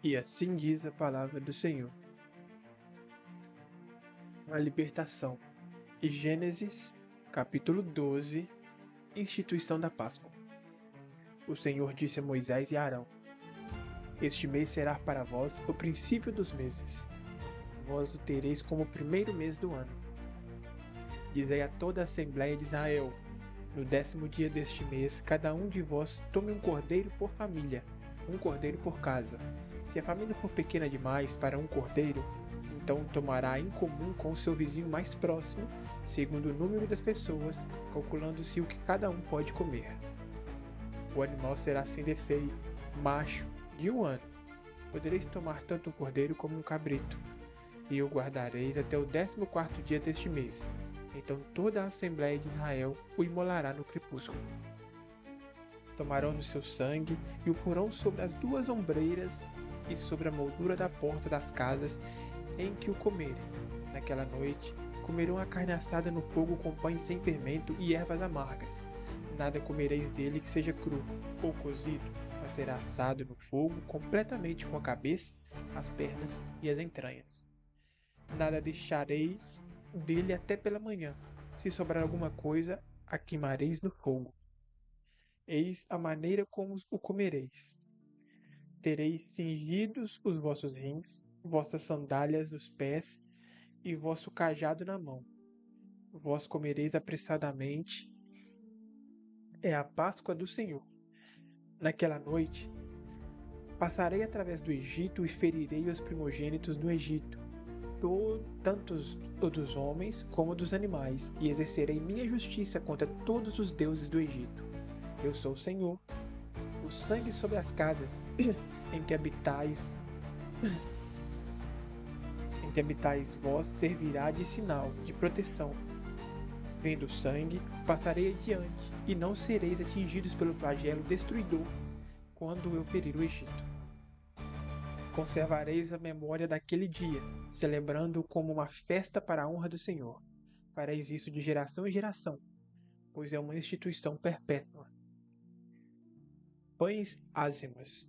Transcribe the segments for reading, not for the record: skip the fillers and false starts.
E assim diz a palavra do Senhor. A libertação. E Gênesis, capítulo 12, instituição da Páscoa. O Senhor disse a Moisés e a Arão: Este mês será para vós o princípio dos meses. Vós o tereis como o primeiro mês do ano. Dizei a toda a Assembleia de Israel: No 10º dia deste mês, cada um de vós tome um cordeiro por família, um cordeiro por casa. Se a família for pequena demais para um cordeiro, então tomará em comum com o seu vizinho mais próximo, segundo o número das pessoas, calculando-se o que cada um pode comer. O animal será sem defeito, macho, de 1 ano. Podereis tomar tanto um cordeiro como um cabrito, e o guardareis até o 14º dia deste mês. Então toda a Assembleia de Israel o imolará no crepúsculo. Tomarão do seu sangue e o porão sobre as 2 ombreiras e sobre a moldura da porta das casas em que o comerem. Naquela noite, comerão a carne assada no fogo com pães sem fermento e ervas amargas. Nada comereis dele que seja cru ou cozido, mas será assado no fogo completamente com a cabeça, as pernas e as entranhas. Nada deixareis dele até pela manhã. Se sobrar alguma coisa, a queimareis no fogo. Eis a maneira como o comereis. Tereis cingidos os vossos rins, vossas sandálias nos pés e vosso cajado na mão. Vós comereis apressadamente. É a Páscoa do Senhor. Naquela noite, passarei através do Egito e ferirei os primogênitos do Egito, tanto dos homens como dos animais, e exercerei minha justiça contra todos os deuses do Egito. Eu sou o Senhor. O sangue sobre as casas em que habitais vós servirá de sinal, de proteção. Vendo o sangue, passarei adiante, e não sereis atingidos pelo flagelo destruidor quando eu ferir o Egito. Conservareis a memória daquele dia, celebrando-o como uma festa para a honra do Senhor. Fareis isso de geração em geração, pois é uma instituição perpétua. Pães ázimos.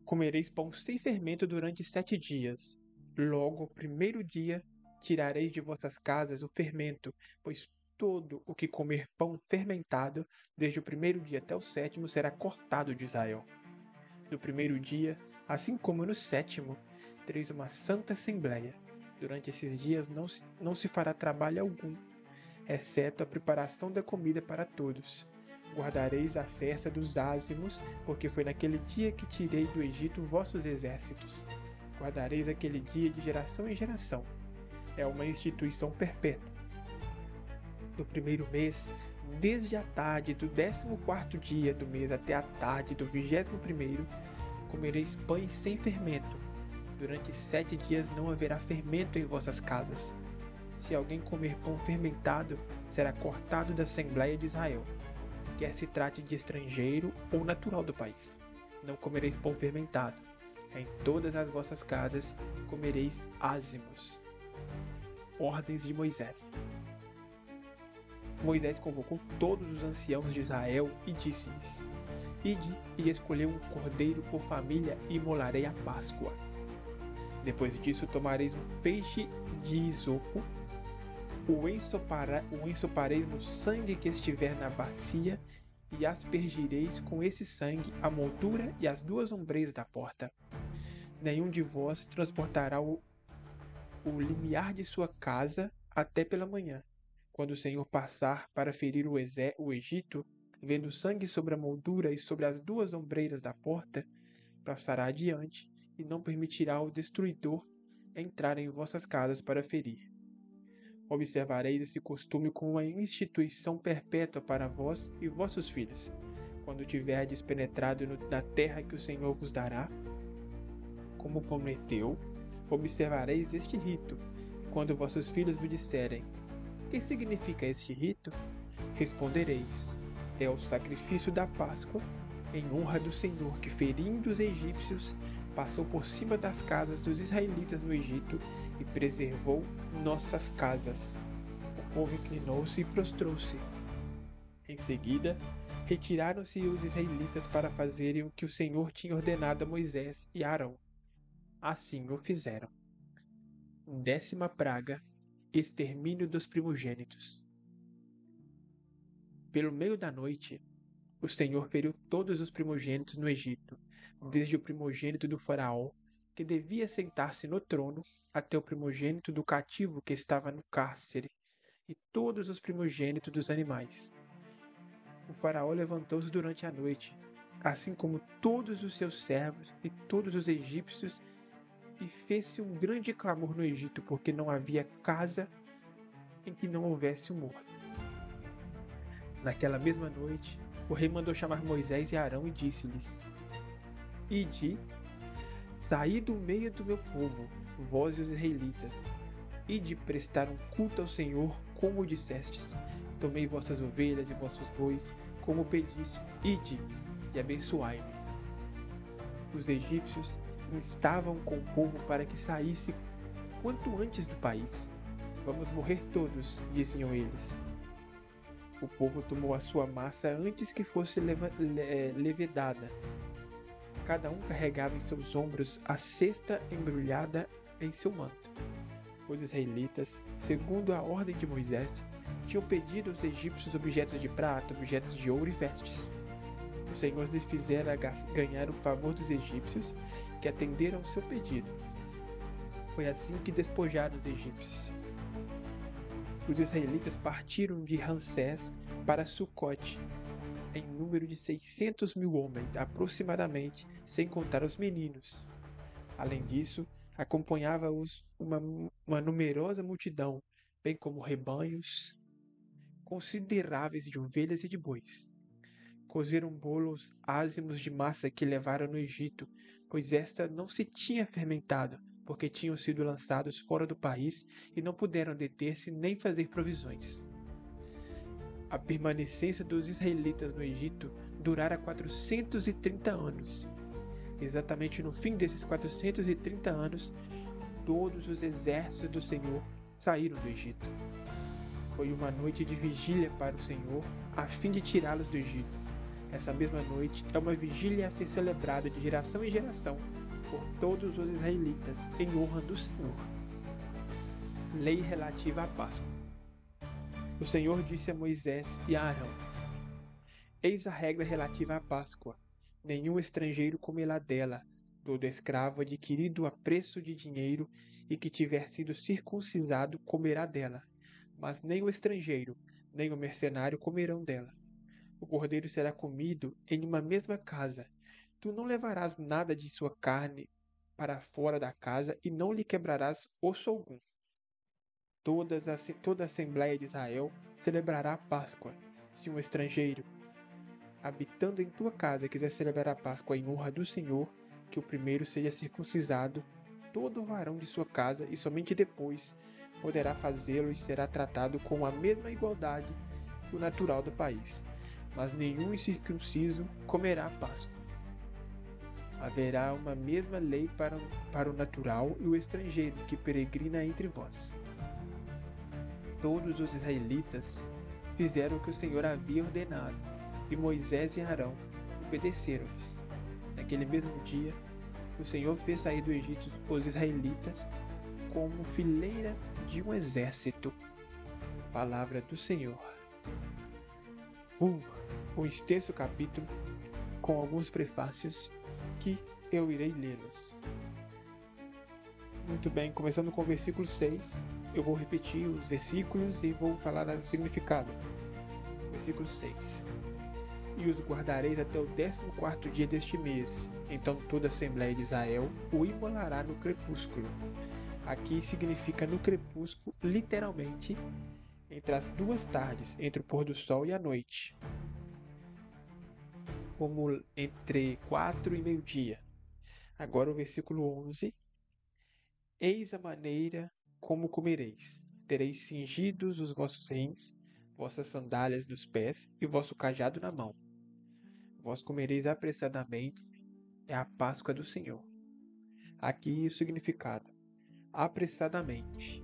Comereis pão sem fermento durante 7 dias. Logo, o primeiro dia, tirareis de vossas casas o fermento, pois todo o que comer pão fermentado, desde o primeiro dia até o 7º, será cortado de Israel. No primeiro dia, assim como no 7º, tereis uma santa assembleia. Durante esses dias não se fará trabalho algum, exceto a preparação da comida para todos. Guardareis a festa dos ázimos, porque foi naquele dia que tirei do Egito vossos exércitos. Guardareis aquele dia de geração em geração. É uma instituição perpétua. No primeiro mês, desde a tarde do 14º dia do mês até a tarde do 21º, comereis pães sem fermento. Durante 7 dias não haverá fermento em vossas casas. Se alguém comer pão fermentado, será cortado da Assembleia de Israel, quer se trate de estrangeiro ou natural do país. Não comereis pão fermentado. Em todas as vossas casas comereis ázimos. Ordens de Moisés. Moisés convocou todos os anciãos de Israel e disse-lhes: Ide e escolheu um cordeiro por família e imolarei a Páscoa. Depois disso tomareis um peixe de isopo, o ensopareis no sangue que estiver na bacia e aspergireis com esse sangue a moldura e as 2 ombreiras da porta. Nenhum de vós transportará o limiar de sua casa até pela manhã. Quando o Senhor passar para ferir o Egito, vendo sangue sobre a moldura e sobre as 2 ombreiras da porta, passará adiante e não permitirá ao destruidor entrar em vossas casas para ferir. Observareis esse costume como uma instituição perpétua para vós e vossos filhos, quando tiverdes penetrado na terra que o Senhor vos dará, como prometeu. Observareis este rito, e quando vossos filhos vos disserem: Que significa este rito? Respondereis: É o sacrifício da Páscoa, em honra do Senhor que, ferindo os egípcios, passou por cima das casas dos israelitas no Egito e preservou nossas casas. O povo inclinou-se e prostrou-se. Em seguida, Retiraram-se os israelitas para fazerem o que o Senhor tinha ordenado a Moisés e a Arão. Assim o fizeram. 10ª praga: extermínio dos primogênitos. Pelo meio da noite, o Senhor feriu todos os primogênitos no Egito, desde o primogênito do faraó, que devia sentar-se no trono, até o primogênito do cativo que estava no cárcere, e todos os primogênitos dos animais. O faraó levantou-se durante a noite, assim como todos os seus servos e todos os egípcios, e fez-se um grande clamor no Egito, porque não havia casa em que não houvesse um morto. Naquela mesma noite, o rei mandou chamar Moisés e Arão e disse-lhes: Ide, saí do meio do meu povo, vós e os israelitas, ide prestar um culto ao Senhor, como dissestes. Tomei vossas ovelhas e vossos bois, como pediste, ide e abençoai-me. Os egípcios instavam com o povo para que saísse quanto antes do país. Vamos morrer todos, diziam eles. O povo tomou a sua massa antes que fosse levedada. Cada um carregava em seus ombros a cesta embrulhada em seu manto. Os israelitas, segundo a ordem de Moisés, tinham pedido aos egípcios objetos de prata, objetos de ouro e vestes. O Senhor lhes fizera ganhar o favor dos egípcios, que atenderam ao seu pedido. Foi assim que despojaram os egípcios. Os israelitas partiram de Ramsés para Sucote, em número de 600.000 homens, aproximadamente, sem contar os meninos. Além disso, acompanhava-os uma numerosa multidão, bem como rebanhos consideráveis de ovelhas e de bois. Cozeram bolos ázimos de massa que levaram no Egito, pois esta não se tinha fermentado, porque tinham sido lançados fora do país e não puderam deter-se nem fazer provisões. A permanência dos israelitas no Egito durara 430 anos. Exatamente no fim desses 430 anos, todos os exércitos do Senhor saíram do Egito. Foi uma noite de vigília para o Senhor, a fim de tirá-los do Egito. Essa mesma noite é uma vigília a ser celebrada de geração em geração por todos os israelitas, em honra do Senhor. Lei relativa à Páscoa. O Senhor disse a Moisés e a Arão: Eis a regra relativa à Páscoa. Nenhum estrangeiro comerá dela, todo escravo adquirido a preço de dinheiro e que tiver sido circuncisado comerá dela, mas nem o estrangeiro, nem o mercenário comerão dela. O cordeiro será comido em uma mesma casa. Tu não levarás nada de sua carne para fora da casa e não lhe quebrarás osso algum. Toda a Assembleia de Israel celebrará a Páscoa. Se um estrangeiro, habitando em tua casa, quiser celebrar a Páscoa em honra do Senhor, que o primeiro seja circuncisado, todo varão de sua casa, e somente depois poderá fazê-lo e será tratado com a mesma igualdade que o natural do país. Mas nenhum incircunciso comerá a Páscoa. Haverá uma mesma lei para o natural e o estrangeiro que peregrina entre vós. Todos os israelitas fizeram o que o Senhor havia ordenado, e Moisés e Arão obedeceram-lhes. Naquele mesmo dia, o Senhor fez sair do Egito os israelitas como fileiras de um exército. Palavra do Senhor. Um extenso capítulo com alguns prefácios que eu irei lê-los. Muito bem, começando com o versículo 6, eu vou repetir os versículos e vou falar o significado. Versículo 6. E os guardareis até o 14º dia deste mês. Então toda a Assembleia de Israel o imolará no crepúsculo. Aqui significa no crepúsculo, literalmente, entre as duas tardes, entre o pôr do sol e a noite. Como entre 4 e meio-dia. Agora o versículo 11. Eis a maneira como comereis. Tereis cingidos os vossos rins, vossas sandálias nos pés e vosso cajado na mão. Vós comereis apressadamente, é a Páscoa do Senhor. Aqui o significado. Apressadamente.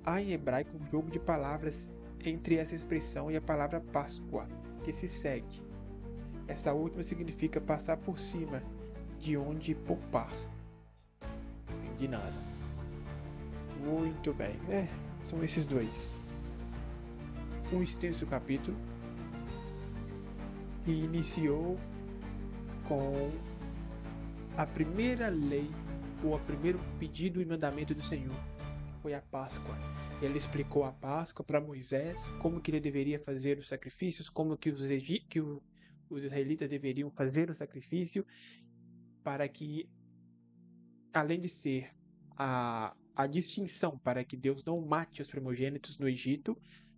Há em hebraico um jogo de palavras entre essa expressão e a palavra Páscoa. que se segue. Essa última significa passar por cima, de onde poupar. Não entendi nada. Muito bem, são esses dois. Um extenso capítulo que iniciou com a primeira lei, ou o primeiro pedido e mandamento do Senhor, que foi a Páscoa. Ele explicou a Páscoa para Moisés, como que ele deveria fazer os sacrifícios, como que os israelitas deveriam fazer o sacrifício, para que, além de ser a distinção para que Deus não mate os primogênitos no Egito,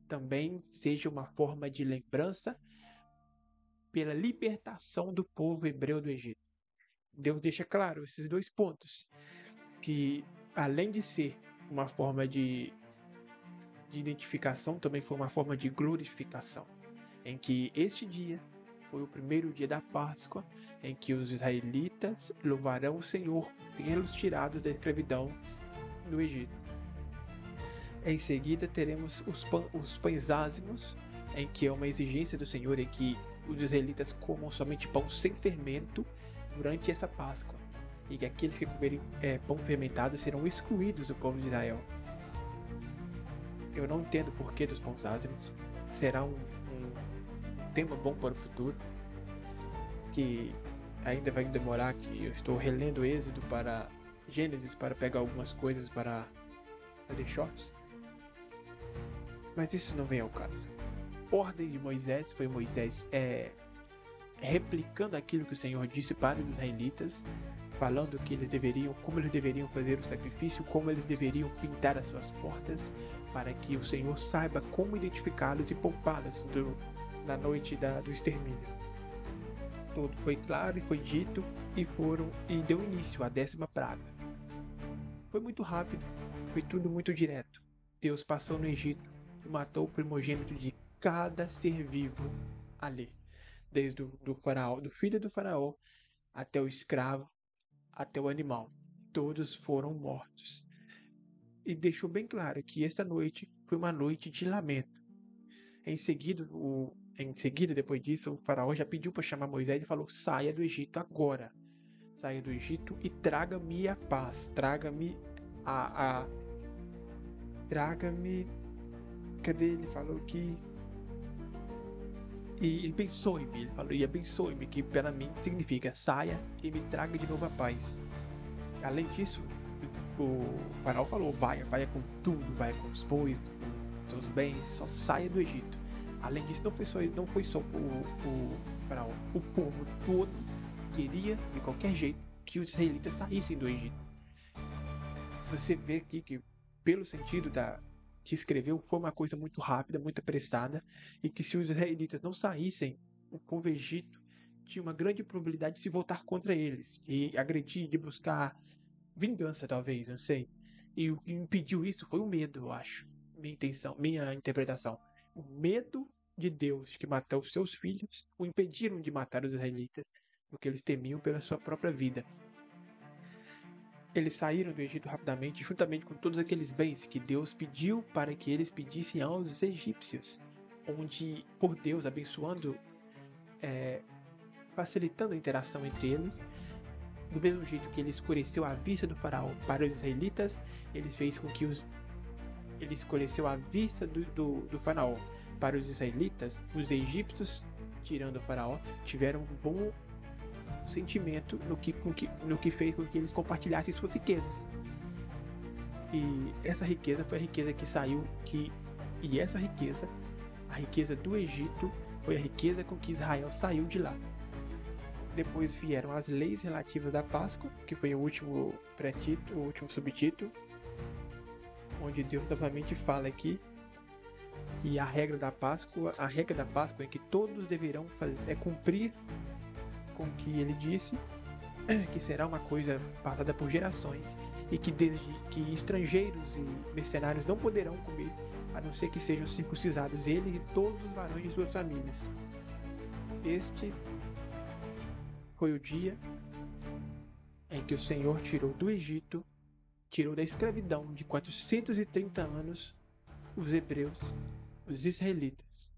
também seja uma forma de lembrança pela libertação do povo hebreu do Egito. Deus deixa claro esses dois pontos, que além de ser uma forma de identificação, também foi uma forma de glorificação, em que este dia foi o primeiro dia da Páscoa, em que os israelitas louvarão o Senhor pelos tirados da escravidão no Egito. Em seguida teremos os pães ázimos, em que é uma exigência do Senhor em que os israelitas comam somente pão sem fermento durante essa Páscoa, e que aqueles que comerem pão fermentado serão excluídos do povo de Israel. Eu não entendo o porquê dos pães ázimos. Será um tema bom para o futuro, que ainda vai demorar, que eu estou relendo Êxodo para Gênesis para pegar algumas coisas para fazer shorts. Mas isso não vem ao caso. Ordem de Moisés foi Moisés replicando aquilo que o Senhor disse para os israelitas, falando que como eles deveriam fazer o sacrifício, como eles deveriam pintar as suas portas, para que o Senhor saiba como identificá-los e poupá-los na noite do extermínio. Tudo foi claro e foi dito, e deu início à 10ª praga. Foi muito rápido, foi tudo muito direto. Deus passou no Egito e matou o primogênito de cada ser vivo ali, desde do filho do faraó até o escravo, até o animal. Todos foram mortos. E deixou bem claro que esta noite foi uma noite de lamento. Em seguida, depois disso, o faraó já pediu para chamar Moisés e falou: saia do Egito agora. Saia do Egito e traga-me a paz. Traga-me Cadê? Ele falou que... E abençoe-me. Ele falou: e abençoe-me, que para mim significa saia e me traga de novo a paz. Além disso, o faraó falou: vai com tudo, vai com os bois, com seus bens, só saia do Egito. Além disso, não foi só o faraó, o povo todo queria, de qualquer jeito, que os israelitas saíssem do Egito. Você vê aqui que, pelo sentido que escreveu, foi uma coisa muito rápida, muito apressada, e que se os israelitas não saíssem, o povo egito tinha uma grande probabilidade de se voltar contra eles, e agredir, de buscar vingança, talvez, não sei. E o que impediu isso foi o medo, eu acho. Minha interpretação. O medo de Deus, que matou os seus filhos, o impediram de matar os israelitas, porque eles temiam pela sua própria vida. Eles saíram do Egito rapidamente, juntamente com todos aqueles bens que Deus pediu para que eles pedissem aos egípcios, onde, por Deus, abençoando, facilitando a interação entre eles, do mesmo jeito que ele escureceu a vista do faraó para os israelitas, ele fez com que ele escureceu a vista do faraó para os israelitas. Os egípcios, tirando o faraó, tiveram um bom sentimento no que fez com que eles compartilhassem suas riquezas. E essa riqueza foi a riqueza que saiu, e essa riqueza, a riqueza do Egito, foi a riqueza com que Israel saiu de lá. Depois vieram as leis relativas da Páscoa, que foi o último pré-título, o último subtítulo, onde Deus novamente fala aqui que a regra da Páscoa é que todos deverão cumprir com o que ele disse, que será uma coisa passada por gerações, e que desde que estrangeiros e mercenários não poderão comer, a não ser que sejam circuncidados, ele e todos os varões de suas famílias. Este foi o dia em que o Senhor tirou do Egito, tirou da escravidão de 430 anos os hebreus, os israelitas.